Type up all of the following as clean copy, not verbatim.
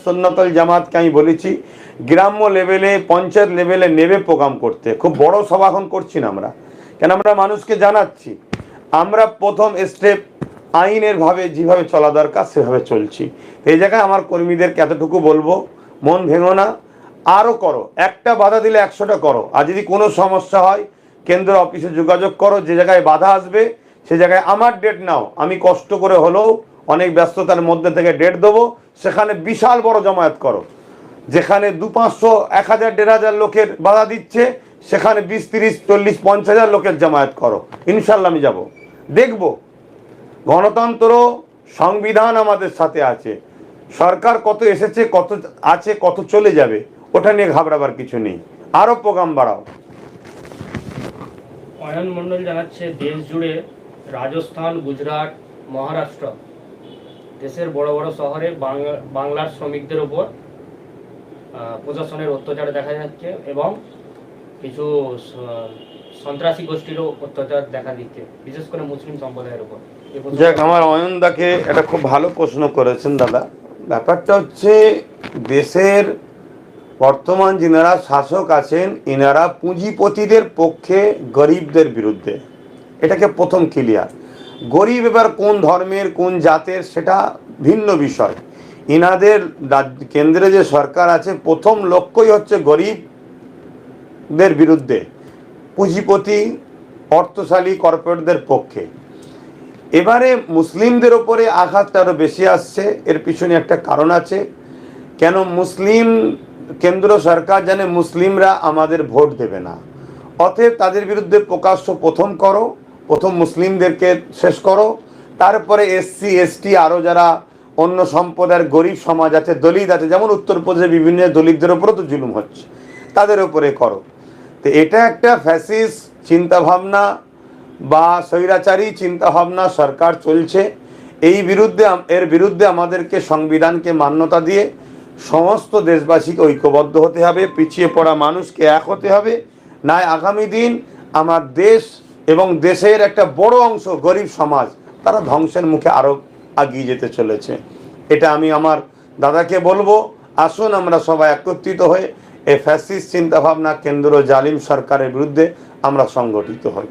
সুন্নাতুল জামাতকে আমি বলেছি গ্রাম্য লেভেলে, পঞ্চায়েত লেভেলে নেবে প্রোগ্রাম করতে। খুব বড় সভা এখন করছি না আমরা, কেন আমরা মানুষকে জানাচ্ছি আমরা প্রথম স্টেপ আইনের ভাবে যেভাবে চলা দরকার সেভাবে চলছি। এই জায়গায় আমার কর্মীদেরকে এতটুকু বলবো, মন ভেঙো না, আরও করো। একটা বাধা দিলে 100টা করো। আর যদি কোনো সমস্যা হয় কেন্দ্র অফিসে যোগাযোগ করো। যে জায়গায় বাধা আসবে সে জায়গায় আমার ডেট নাও, আমি কষ্ট করে হলেও অনেক ব্যস্ততার মধ্যে থেকে ডেট দেবো। সেখানে বিশাল বড় জমায়েত করো। যেখানে 200, 500, 1000, 1500 লোকের বাধা দিচ্ছে সেখানে 20, 30, 40, 50,000 লোকের জামায়াত করো। ইনশাল্লাহ আমি যাব, দেখব। গণতন্ত্র, সংবিধান আমাদের সাথে আছে। সরকার কত এসেছে, কত আছে, কত চলে যাবে, ওটা নিয়ে ঘাবড়াবার কিছু নেই। আরো প্রোগ্রাম বাড়াও। অয়ন মণ্ডল জানাচ্ছে, দেশ জুড়ে রাজস্থান, গুজরাট, মহারাষ্ট্র, দেশের বড় বড় শহরে বাংলার শ্রমিকদের উপর প্রশাসনের অত্যাচার দেখা যাচ্ছে এবং কিছু সন্ত্রাসী গোষ্ঠীরও অত্যাচার দেখা দিচ্ছে, বিশেষ করে মুসলিম সম্প্রদায়ের উপর। যাক, আমার অয়নদাকে এটা খুব ভালো প্রশ্ন করেছেন দাদা। ব্যাপারটা হচ্ছে, দেশের বর্তমান যিনারা শাসক আছেন ইনারা পুঁজিপতিদের পক্ষে, গরিবদের বিরুদ্ধে। এটাকে প্রথম ক্লিয়ার। গরিব এবার কোন ধর্মের, কোন জাতের সেটা ভিন্ন বিষয়। ইনাদের কেন্দ্রে যে সরকার আছে প্রথম লক্ষ্যই হচ্ছে গরিবদের বিরুদ্ধে, পুঁজিপতি অর্থশালী কর্পোরেটদের পক্ষে। এবারে মুসলিমদের ওপরে আঘাতটা আরও বেশি আসছে। এর পিছনে একটা কারণ আছে। কেন মুসলিম কেন্দ্র সরকার জানে মুসলিমরা আমাদের ভোট দেবে না, অতএব তাদের বিরুদ্ধে প্রকাশ্য প্রথম করো, প্রথম মুসলিমদেরকে শেষ করো, তারপরে এসসি এসটি আরও যারা অন্য সম্প্রদায়ের গরিব সমাজ আছে, দলিত আছে, যেমন উত্তরপ্রদেশে বিভিন্ন দলিতদের ওপরও তো জুলুম হচ্ছে, তাদের ওপরে করো। তো এটা একটা ফ্যাসিস্ট চিন্তাভাবনা বা স্বৈরাচারী চিন্তাভাবনা সরকার চলছে। এর বিরুদ্ধে আমাদেরকে সংবিধানকে মান্যতা দিয়ে সমস্ত দেশবাসীকে ঐক্যবদ্ধ হতে হবে, পিছিয়ে পড়া মানুষকে এক হতে হবে। না আগামী দিন আমার দেশ এবং দেশের একটা বড় অংশ গরিব সমাজ তারা ধ্বংসের মুখে আরও এগিয়ে যেতে চলেছে। এটা আমি আমার দাদাকে বলবো, আসুন আমরা সবাই একত্রিত হয়ে এই ফ্যাসিস্ট চিন্তাভাবনা কেন্দ্র জালিম সরকারের বিরুদ্ধে আমরা সংগঠিত হই।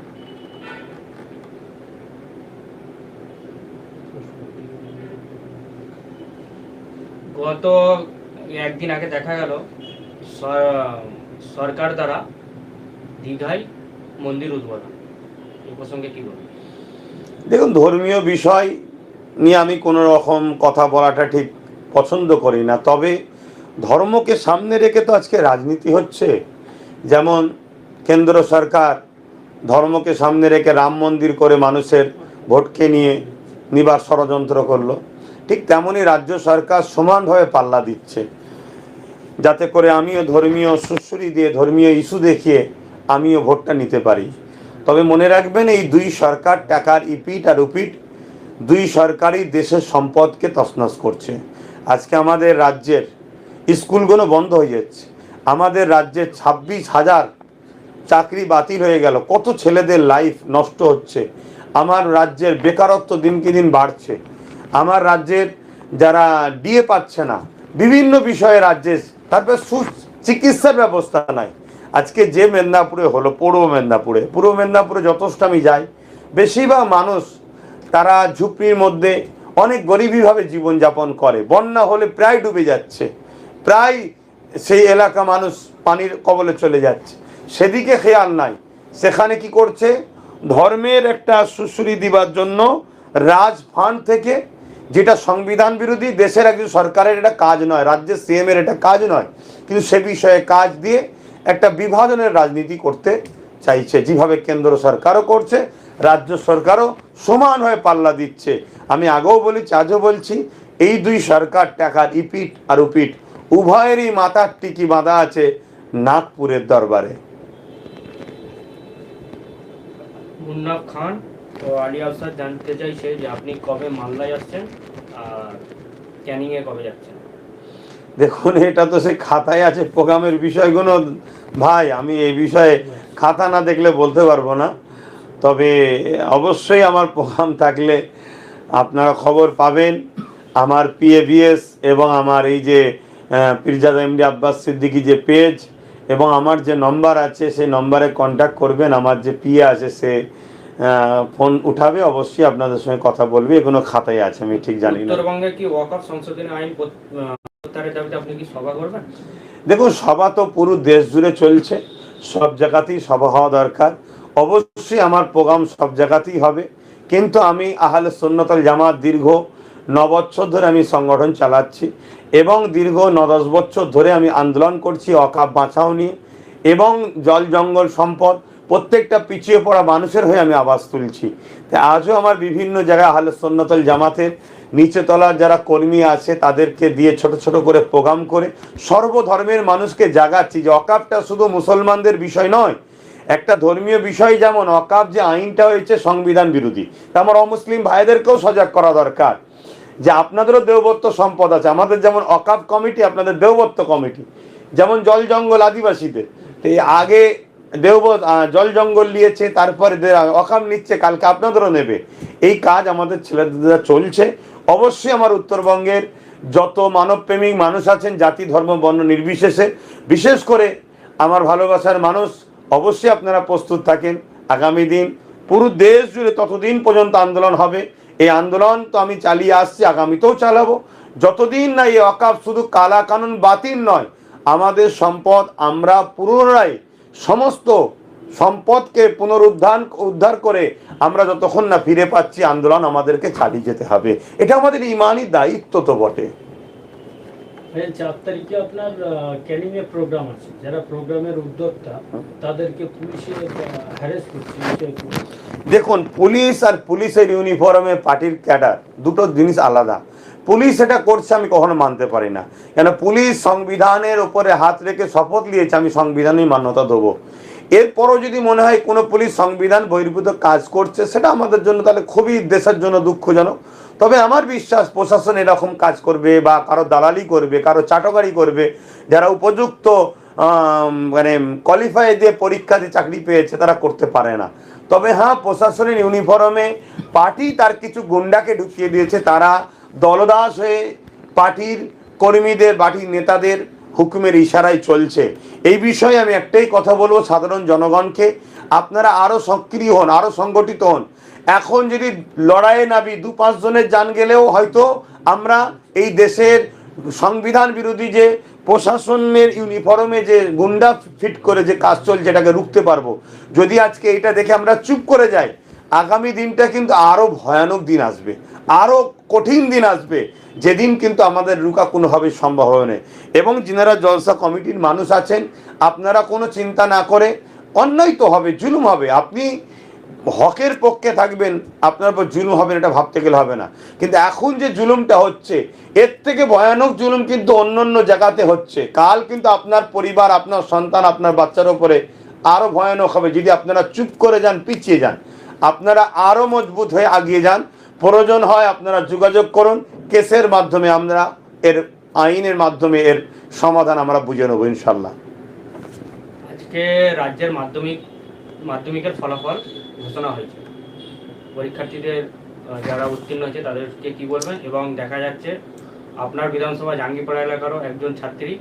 গত একদিন আগে দেখা গেল সরকার দ্বারা দীঘায় মন্দির উদ্বোধন, এই প্রসঙ্গে কি বলবেন? দেখুন, ধর্মীয় বিষয় নিয়ে আমি কোনো রকম কথা বলাটা ঠিক পছন্দ করি না। তবে ধর্মকে সামনে রেখে তো আজকে রাজনীতি হচ্ছে। যেমন কেন্দ্র সরকার ধর্মকে সামনে রেখে রাম মন্দির করে মানুষের ভোটকে নিয়ে নিবার ষড়যন্ত্র করলো, ঠিক তেমনই রাজ্য সরকার সমানভাবে পাল্লা দিচ্ছে, যাতে করে আমিও ধর্মীয় সুশ্রী দিয়ে, ধর্মীয় ইস্যু দেখিয়ে আমিও ভোটটা নিতে পারি। তবে মনে রাখবেন, এই দুই সরকার টাকার ইপিট আর উপিট, দুই সরকারই দেশের সম্পদকে তছনছ করছে। আজকে আমাদের রাজ্যের স্কুলগুলো বন্ধ হয়ে যাচ্ছে, আমাদের রাজ্যের 26,000 চাকরি বাতিল হয়ে গেল, কত ছেলেদের লাইফ নষ্ট হচ্ছে। আমার রাজ্যের বেকারত্ব দিনকে দিন বাড়ছে, আমার রাজ্যের যারা ডিএ পাচ্ছে না, বিভিন্ন বিষয়ে রাজ্যের, তারপরে সুচিকিৎসার ব্যবস্থা নাই। আজকে যে মেদিনীপুরে হলো, পূর্ব মেদিনীপুরে যথেষ্ট আমি যাই, বেশিরভাগ মানুষ তারা ঝুপড়ির মধ্যে অনেক গরিবীভাবে জীবনযাপন করে। বন্যা হলে প্রায় ডুবে যাচ্ছে, প্রায় সেই এলাকা মানুষ পানির কবলে চলে যাচ্ছে, সেদিকে খেয়াল নাই। সেখানে কি করছে, ধর্মের একটা সুশ্রী দিবার জন্য রাজ ফান্ড থেকে, যেটা সংবিধান বিরোধী, দেশের একজন সরকারের এটা কাজ নয়, রাজ্যের সিএম এর এটা কাজ নয়, কিন্তু সে বিষয়ে কাজ দিয়ে একটা বিভাজনের রাজনীতি করতে চাইছে। যেভাবে কেন্দ্র সরকারও করছে, রাজ্য সরকারও সমান হয়ে পাল্লা দিচ্ছে। আমি আগেও বলেছি, আজও বলছি, এই দুই সরকার টাকার ইপিট আর উপিট উভয়েরই মাথার টিকি বাঁধা আছে নাগপুরের দরবারে। মুন্নাফ খান ও আলী আফসার জানতে চাইছে যে আপনি কবে মালদায় আসছেন আর ক্যানিংয়ে কবে যাচ্ছেন? দেখুন, এটা তো সেই খাতায় আছে প্রোগ্রামের বিষয়গুলো ভাই, আমি এই বিষয়ে খাতা না দেখলে বলতে পারবো না। তবে অবশ্যই আমার প্রোগ্রাম থাকলে আপনারা খবর পাবেন। আমার PABS এবং আমার এই যে পীরজাদা এমডি আব্বাস সিদ্দিকী যে পেজ এবং আমার যে নম্বর আছে সেই নম্বরে কন্ট্যাক্ট করবেন। আমার যে PA আছে সে ফোন উঠাবে, অবশ্যই আপনাদের সঙ্গে কথা বলবে। এগুলো খাতায় আছে, আমি ঠিক জানি না। উত্তরবঙ্গে কি ওয়াকফ সংশোধনী আইন প্রত্যাহারের দাবিতে আপনি কি সভা করবেন? দেখুন, সভা তো পুরো দেশ জুড়ে চলছে, সব জায়গাতেই সভা হওয়া দরকার। অবশ্যই আমার প্রোগ্রাম সব জায়গাতেই হবে, কিন্তু আমি আহলে সুন্নাত ওয়াল জামাত দীর্ঘ 9 বছর ধরে আমি সংগঠন চালাচ্ছি এবং দীর্ঘ 9-10 বছর ধরে আমি আন্দোলন করছি ওয়াকফ বাঁচাও নিয়ে, এবং জল জঙ্গল সম্পদ প্রত্যেকটা পিছিয়ে পড়া মানুষের হয়ে আমি আওয়াজ তুলছি। তাই আজও আমার বিভিন্ন জায়গায় আহলে সুন্নাত ওয়াল জামাতের নিচে তলার যারা কর্মী আছে তাদেরকে দিয়ে ছোট ছোট করে প্রোগ্রাম করে সর্বধর্মের মানুষকে জাগাচ্ছি যে ওয়াকফটা শুধু মুসলমানদের বিষয় নয়, একটা ধর্মীয় বিষয়। যেমন ওয়াকফ যে আইনটা হয়েছে সংবিধান বিরোধী, তা আমার অমুসলিম ভাইদেরকেও সজাগ করা দরকার যে আপনাদেরও দেওবত্ব সম্পদ আছে। আমাদের যেমন ওয়াকফ কমিটি, আপনাদের দেওবত্ব কমিটি, যেমন জল জঙ্গল আদিবাসীদের এই আগে জল জঙ্গল নিয়েছে, তারপরে ওয়াকফ নিচ্ছে, কালকে আপনাদেরও নেবে। এই কাজ আমাদের ছেলেদের চলছে। অবশ্যই আমার উত্তরবঙ্গের যত মানবপ্রেমিক মানুষ আছেন, জাতি ধর্ম বর্ণ নির্বিশেষে, বিশেষ করে আমার ভালোবাসার মানুষ, অবশ্যই আপনারা প্রস্তুত থাকেন। আগামী দিন পুরো দেশ জুড়ে ততদিন পর্যন্ত আন্দোলন হবে। এই আন্দোলন তো আমি চালিয়ে আসছি, আগামীতেও চালাবো, যতদিন না এই ওয়াকফ শুধু কালা কানুন বাতিল নয়, আমাদের সম্পদ আমরা পুনরায় সমস্ত সম্পদকে উদ্ধার করে আমরা যতক্ষণ না ফিরে পাচ্ছি, আন্দোলন আমাদেরকে চালিয়ে যেতে হবে। এটা আমাদের ইমানি দায়িত্ব তো বটে। 4 তারিখে আপনার ক্যানিং এ প্রোগ্রাম আছে, যারা প্রোগ্রামের উদ্যোক্তা তাদেরকে পুলিশে হ্যারাস করছে। দেখুন, পুলিশ আর পুলিশের ইউনিফর্মে পার্টির ক্যাডার দুটো জিনিস আলাদা। পুলিশ এটা করছে আমি কখনো মানতে পারি না, কেন পুলিশ সংবিধানের উপরে হাত রেখে শপথ নিয়েছে আমি সংবিধানই মান্যতা দেবো। এরপরও যদি মনে হয় কোনো পুলিশ সংবিধান বহির্ভূত কাজ করছে, সেটা আমাদের জন্য তাহলে খুবই দেশের জন্য দুঃখজনক। তবে আমার বিশ্বাস প্রশাসন এরকম কাজ করবে বা কারো দালালি করবে, কারো চাটগাড়ি করবে, যারা উপযুক্ত মানে কোয়ালিফাই দিয়ে পরীক্ষা দিয়ে চাকরি পেয়েছে তারা করতে পারে না। তবে হ্যাঁ, প্রশাসনের ইউনিফর্মে পার্টি তার কিছু গুন্ডাকে ঢুকিয়ে দিয়েছে, তারা দলদাস হয়ে পার্টির কর্মীদের, পার্টির নেতাদের হুকুমের ইশারায় চলছে। এই বিষয়ে আমি একটাই কথা বলবো সাধারণ জনগণকে, আপনারা আরও সক্রিয় হন, আরও সংগঠিত হন। এখন যদি লড়াইয়ে নামি 2-5 জনের জান গেলেও হয়তো আমরা এই দেশের সংবিধান বিরোধী যে প্রশাসনের ইউনিফর্মে যে গুন্ডা ফিট করে যে কাজ চলছে এটাকে রুখতে পারবো। যদি আজকে এটা দেখে আমরা চুপ করে যাই, আগামী দিনটা কিন্তু আরও ভয়ানক দিন আসবে, আরও কঠিন দিন আসবে, যেদিন কিন্তু আমাদের রুকা কোনোভাবেই সম্ভব হবে না। এবং যিনারা জলসা কমিটির মানুষ আছেন, আপনারা কোনো চিন্তা না করে, অন্যায় তো হবে, জুলুম হবে, আপনি হকের পক্ষে থাকবেন, আপনার উপর জুলুম হবে না এটা ভাবতে গেলে হবে না। কিন্তু এখন যে জুলুমটা হচ্ছে, এর থেকে ভয়ানক জুলুম কিন্তু অন্য অন্য জায়গাতে হচ্ছে। কাল কিন্তু আপনার পরিবার, আপনার সন্তান, আপনার বাচ্চার উপরে আরও ভয়ানক হবে যদি আপনারা চুপ করে যান, পিছিয়ে যান। আপনারা আরও মজবুত হয়ে আগিয়ে যান। প্রয়োজন হয় আপনারা যোগাযোগ করুন, কেসের মাধ্যমে আমরা আইনের মাধ্যমে এর সমাধান আমরা বুঝে নেব ইনশাল্লাহ। আজকে রাজ্যের মাধ্যমিকের ফলাফল ঘোষণা হয়েছে, পরীক্ষার্থীদের যারা উত্তীর্ণ হয়েছে তাদেরকে কি বলবেন? এবং দেখা যাচ্ছে আপনার বিধানসভা জাঙ্গিপাড়া এলাকারও একজন ছাত্রী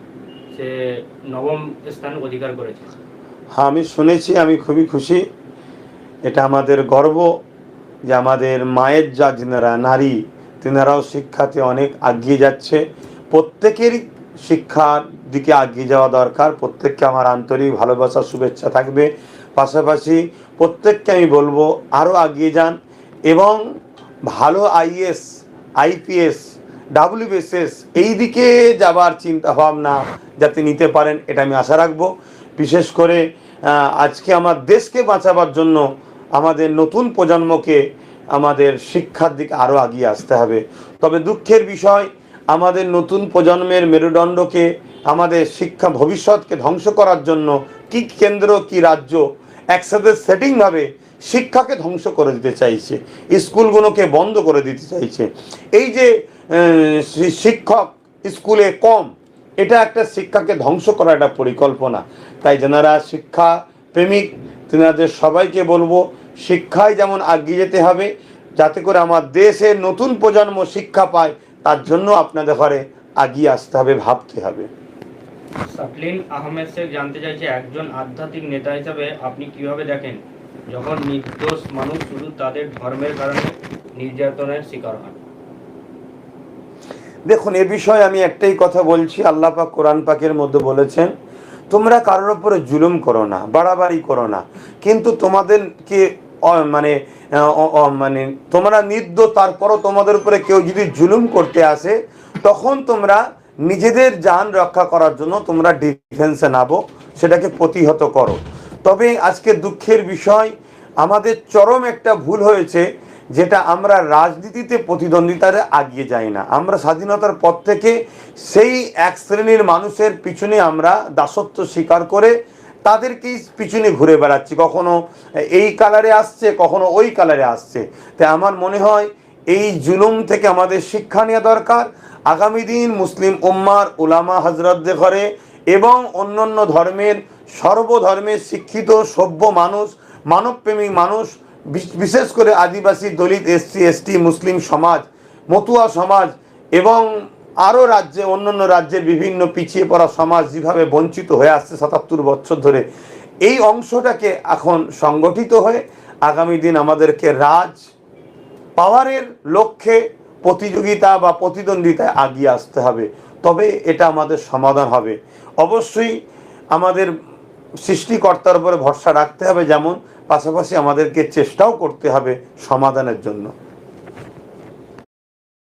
সে 9ম স্থান অধিকার করেছে। হ্যাঁ, আমি শুনেছি, আমি খুবই খুশি। এটা আমাদের গর্ব যে আমাদের মায়ের যা যিনারা নারী, তিনারাও শিক্ষাতে অনেক এগিয়ে যাচ্ছে। প্রত্যেকেরই শিক্ষার দিকে এগিয়ে যাওয়া দরকার। প্রত্যেককে আমার আন্তরিক ভালোবাসা, শুভেচ্ছা থাকবে। পাশাপাশি প্রত্যেককে আমি বলবো আরও এগিয়ে যান এবং ভালো IAS, IPS, WBCS এই দিকে যাবার চিন্তা ভাবনা যাতে নিতে পারেন, এটা আমি আশা রাখবো। বিশেষ করে আজকে আমার দেশকে বাঁচাবার জন্য আমাদের নতুন প্রজন্মকে আমাদের শিক্ষার দিকে আরও এগিয়ে আসতে হবে। তবে দুঃখের বিষয়, আমাদের নতুন প্রজন্মের মেরুদণ্ডকে, আমাদের শিক্ষা ভবিষ্যৎকে ধ্বংস করার জন্য কি কেন্দ্র কি রাজ্য একসাথে সেটিংভাবে শিক্ষাকে ধ্বংস করে দিতে চাইছে, স্কুলগুলোকে বন্ধ করে দিতে চাইছে। এই যে শিক্ষক স্কুলে কম, এটা একটা শিক্ষাকে ধ্বংস করার একটা পরিকল্পনা। তাই যারা শিক্ষা প্রেমিক তেনাদের সবাইকে বলবো, শিক্ষায় যেমন এগিয়ে যেতে হবে, যাতে করে আমার দেশের নতুন প্রজন্ম শিক্ষা পায়, তার জন্য আপনাদের ঘরে আগিয়ে আসতে হবে, ভাবতে হবে। সাকলিন আহমেদ শেখ জানতে চাইছে, একজন আধ্যাত্মিক নেতা হিসাবে আপনি কিভাবে দেখেন যখন নির্দোষ মানুষ শুধু তাদের ধর্মের কারণে নির্যাতনের শিকার হন? দেখুন, এ বিষয়ে আমি একটাই কথা বলছি। আল্লাহ পাক কোরআন পাকের মধ্যে বলেছেন, তোমরা কারোর উপরে জুলুম করো না, বাড়াবাড়ি করো না, কিন্তু তোমাদেরকে মানে তোমরা নির্দোষ, তারপরও তোমাদের উপরে কেউ যদি জুলুম করতে আসে তখন তোমরা নিজেদের জান রক্ষা করার জন্য তোমরা ডিফেন্সে নামো, সেটাকে প্রতিহত করো। তবে আজকে দুঃখের বিষয়, আমাদের চরম একটা ভুল হয়েছে, যেটা আমরা রাজনীতিতে প্রতিদ্বন্দ্বিতারে আগিয়ে যাই না। আমরা স্বাধীনতার পর থেকে সেই এক শ্রেণীর মানুষের পিছনে আমরা দাসত্ব স্বীকার করে তাদেরকেই পিছনে ঘুরে বেড়াচ্ছি, কখনো এই কালারে আসছে, কখনো ওই কালারে আসছে। তাই আমার মনে হয় এই জুলুম থেকে আমাদের শিক্ষা নেওয়া দরকার। আগামী দিন মুসলিম উম্মার উলামা হজরতদের ঘরে এবং অন্যান্য ধর্মের, সর্বধর্মের শিক্ষিত সভ্য মানুষ, মানবপ্রেমিক মানুষ, বিশেষ করে আদিবাসী, দলিত, এসসি এসটি, মুসলিম সমাজ, মতুয়া সমাজ এবং আরও রাজ্যে, অন্যান্য রাজ্যের বিভিন্ন পিছিয়ে পড়া সমাজ যেভাবে বঞ্চিত হয়ে আসছে ৭৭ বছর ধরে, এই অংশটাকে এখন সংগঠিত হয়ে আগামী দিন আমাদেরকে রাজ পাওয়ারের লক্ষ্যে প্রতিযোগিতা বা প্রতিদ্বন্দ্বিতায় আগিয়ে আসতে হবে। তবে এটা আমাদের সমাধান হবে। অবশ্যই আমাদের সৃষ্টিকর্তার উপরে ভরসা রাখতে হবে, যেমন পাশাপাশি আমাদেরকে চেষ্টাও করতে হবে সমাধানের জন্য।